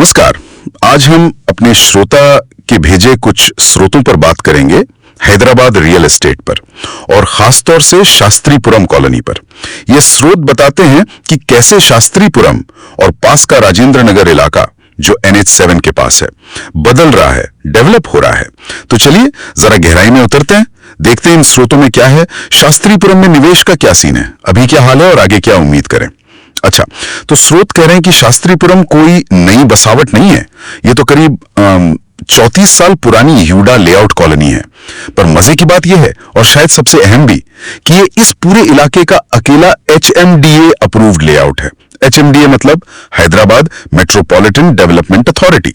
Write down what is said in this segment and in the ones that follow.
नमस्कार। आज हम अपने श्रोता के भेजे कुछ स्रोतों पर बात करेंगे हैदराबाद रियल एस्टेट पर और खासतौर से शास्त्रीपुरम कॉलोनी पर। ये स्रोत बताते हैं कि कैसे शास्त्रीपुरम और पास का राजेंद्र नगर इलाका जो NH7 के पास है बदल रहा है, डेवलप हो रहा है। तो चलिए जरा गहराई में उतरते हैं, देखते हैं इन स्रोतों में क्या है, शास्त्रीपुरम में निवेश का क्या सीन है, अभी क्या हाल है और आगे क्या उम्मीद करें। अच्छा, तो स्रोत कह रहे हैं कि शास्त्रीपुरम कोई नई बसावट नहीं है, ये तो करीब 34 साल पुरानी ह्यूडा लेआउट कॉलोनी है। पर मजे की बात यह है, और शायद सबसे अहम भी, कि ये इस पूरे इलाके का अकेला HMDA अप्रूव्ड लेआउट है। HMDA मतलब हैदराबाद मेट्रोपॉलिटन डेवलपमेंट अथॉरिटी।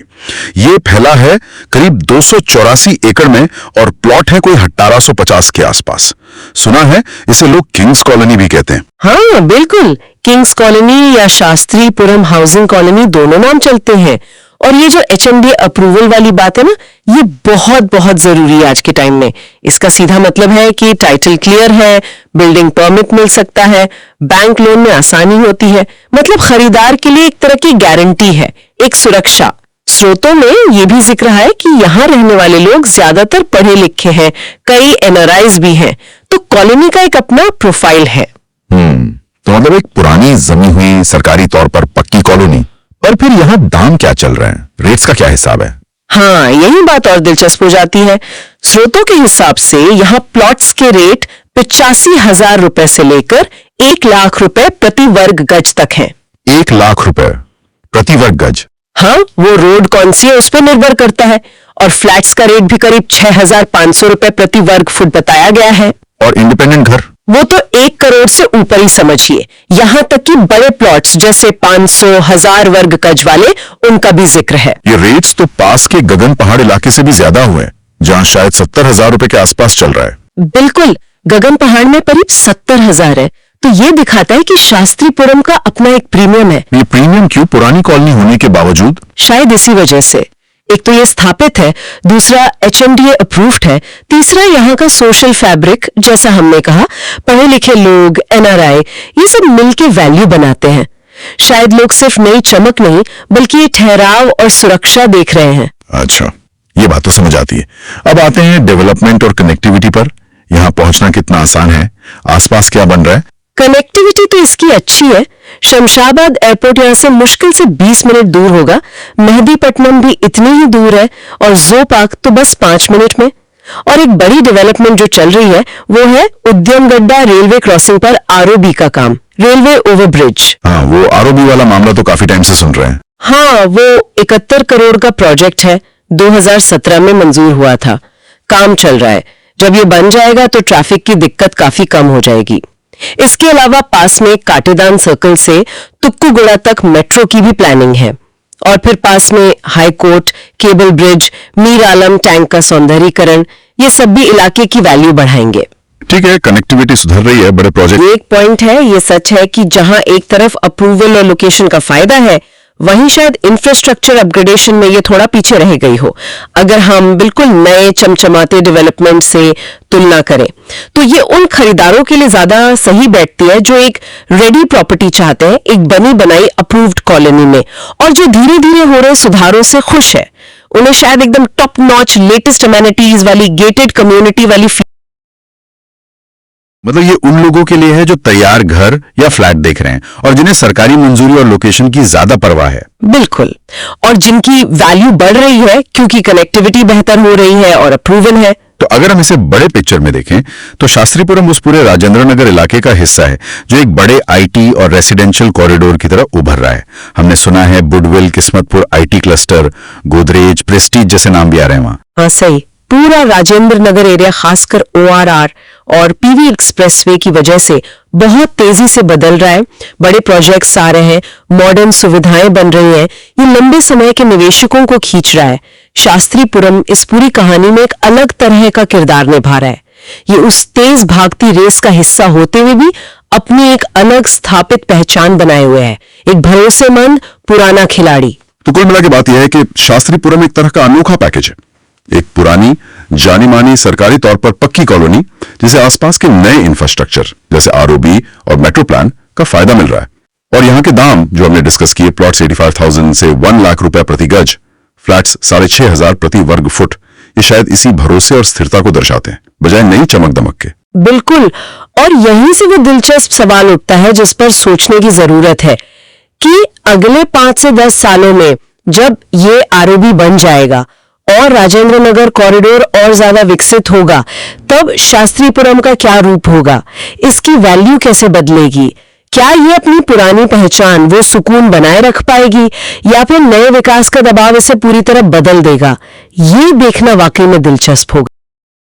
ये फैला है करीब 284 एकड़ में और प्लॉट है कोई 1850 के आसपास। सुना है इसे लोग किंग्स कॉलोनी भी कहते हैं। हाँ बिल्कुल, किंग्स कॉलोनी या शास्त्रीपुरम हाउसिंग कॉलोनी दोनों नाम चलते हैं। और ये जो HMDA अप्रूवल वाली बात है ना, ये बहुत बहुत जरूरी है आज के टाइम में। इसका सीधा मतलब है कि टाइटल क्लियर है, बिल्डिंग परमिट मिल सकता है, बैंक लोन में आसानी होती है, मतलब खरीदार के लिए एक तरह की गारंटी है, एक सुरक्षा। स्रोतों में ये भी जिक्र है कि यहाँ रहने वाले लोग ज्यादातर पढ़े लिखे हैं, कई NRIs भी हैं, तो कॉलोनी का एक अपना प्रोफाइल है। तो मतलब एक पुरानी जमी हुई सरकारी तौर पर पक्की कॉलोनी। और फिर यहाँ दाम क्या चल रहे हैं, रेट्स का क्या हिसाब है? हाँ, यही बात और दिलचस्प हो जाती है। स्रोतों के हिसाब से यहाँ प्लॉट्स के रेट 85,000 रुपए से लेकर 1 लाख रुपए प्रति वर्ग गज तक हैं। 1 लाख रुपए प्रति वर्ग गज? हाँ, वो रोड कौन सी है उस पर निर्भर करता है। और फ्लैट्स का रेट भी करीब 6,500 रुपए प्रति वर्ग फुट बताया गया है। और इंडिपेंडेंट घर? वो तो 1 करोड़ से ऊपर ही समझिए। यहाँ तक कि बड़े प्लॉट्स जैसे 500, 1000 वर्ग गज वाले, उनका भी जिक्र है। ये रेट्स तो पास के गगन पहाड़ इलाके से भी ज्यादा हुए, जहाँ शायद 70,000 रुपए के आसपास चल रहा है। बिल्कुल, गगन पहाड़ में करीब 70,000 है। तो ये दिखाता है कि शास्त्रीपुरम का अपना एक प्रीमियम है। ये प्रीमियम क्यों, पुरानी कॉलोनी होने के बावजूद? शायद इसी वजह से। एक तो ये स्थापित है, दूसरा HMDA अप्रूव्ड है, तीसरा यहाँ का सोशल फैब्रिक, जैसा हमने कहा, पढ़े लिखे लोग, NRI, ये सब मिलके वैल्यू बनाते हैं। शायद लोग सिर्फ नई चमक नहीं बल्कि ये ठहराव और सुरक्षा देख रहे हैं। अच्छा, ये बात तो समझ आती है। अब आते हैं डेवलपमेंट और कनेक्टिविटी पर। यहाँ पहुंचना कितना आसान है, आसपास क्या बन रहा है? कनेक्टिविटी तो इसकी अच्छी है। शमशाबाद एयरपोर्ट यहाँ से मुश्किल से 20 मिनट दूर होगा, मेहदीपट्टनम भी इतनी ही दूर है, और जो पार्क तो बस 5 मिनट में। और एक बड़ी डेवलपमेंट जो चल रही है वो है उद्यमगड्डा रेलवे क्रॉसिंग पर ROB का काम, रेलवे ओवरब्रिज। हाँ, वो ROB वाला मामला तो काफी टाइम से सुन रहे हैं। हाँ, वो 71 करोड़ का प्रोजेक्ट है, 2017 में मंजूर हुआ था, काम चल रहा है। जब ये बन जाएगा तो ट्रैफिक की दिक्कत काफी कम हो जाएगी। इसके अलावा पास में काटेदान सर्कल से तुक्कुगुड़ा तक मेट्रो की भी प्लानिंग है। और फिर पास में high court, cable bridge, Mir Alam tank का सौंदर्यीकरण, ये सब भी इलाके की वैल्यू बढ़ाएंगे। ठीक है, कनेक्टिविटी सुधर रही है, बड़े प्रोजेक्ट। एक पॉइंट है, ये सच है कि जहां एक तरफ अप्रूवल और लोकेशन का फायदा है, वहीं शायद इंफ्रास्ट्रक्चर अपग्रेडेशन में ये थोड़ा पीछे रह गई हो। अगर हम बिल्कुल नए चमचमाते डेवलपमेंट से तुलना करें तो ये उन खरीदारों के लिए ज्यादा सही बैठती है जो एक रेडी प्रॉपर्टी चाहते हैं, एक बनी बनाई अप्रूव्ड कॉलोनी में, और जो धीरे धीरे हो रहे सुधारों से खुश है। उन्हें शायद एकदम टॉप नॉच लेटेस्ट अमेनिटीज वाली गेटेड कम्युनिटी वाली, मतलब ये उन लोगों के लिए है जो तैयार घर या फ्लैट देख रहे हैं और जिन्हें सरकारी मंजूरी और लोकेशन की ज्यादा परवाह है। बिल्कुल, और जिनकी वैल्यू बढ़ रही है क्योंकि कनेक्टिविटी बेहतर हो रही है और अप्रूवन है। तो अगर हम इसे बड़े पिक्चर में देखें तो शास्त्रीपुरम उस पूरे राजेंद्र नगर इलाके का हिस्सा है जो एक बड़े IT और रेसिडेंशियल कॉरिडोर की तरह उभर रहा है। हमने सुना है बुडविल, किस्मतपुर IT क्लस्टर, गोदरेज, प्रेस्टीज जैसे नाम भी आ रहे हैं वहां। हाँ सही, पूरा राजेंद्र नगर एरिया खासकर ORR और PV एक्सप्रेसवे की वजह से बहुत तेजी से बदल रहा है। बड़े प्रोजेक्ट्स आ रहे हैं, मॉडर्न सुविधाएं बन रही हैं, ये लंबे समय के निवेशकों को खींच रहा है। शास्त्रीपुरम इस पूरी कहानी में एक अलग तरह का किरदार निभा रहा है। ये उस तेज भागती रेस का हिस्सा होते हुए भी अपनी एक अलग स्थापित पहचान बनाए हुए है, एक भरोसेमंद पुराना खिलाड़ी। तो कुल मिला के बात यह है कि शास्त्रीपुरम एक तरह का अनोखा पैकेज है, एक पुरानी जानी मानी सरकारी तौर पर पक्की कॉलोनी जिसे आसपास के नए इंफ्रास्ट्रक्चर जैसे ROB और मेट्रो प्लान का फायदा मिल रहा है। और यहाँ के दाम जो हमने डिस्कस किए, प्लॉट्स 85,000 से 1 लाख रुपए प्रति गज, फ्लैट्स 6,500 प्रति वर्ग फुट, ये शायद इसी भरोसे और स्थिरता को दर्शाते हैं बजाय नई चमक दमक के। बिल्कुल, और यहीं से वो दिलचस्प सवाल उठता है जिस पर सोचने की जरूरत है कि अगले 5 से 10 सालों में जब ये आरओबी बन जाएगा और राजेंद्र नगर कॉरिडोर और ज्यादा विकसित होगा, तब शास्त्रीपुरम का क्या रूप होगा, इसकी वैल्यू कैसे बदलेगी, क्या ये अपनी पुरानी पहचान, वो सुकून बनाए रख पाएगी या फिर नए विकास का दबाव इसे पूरी तरह बदल देगा, ये देखना वाकई में दिलचस्प होगा।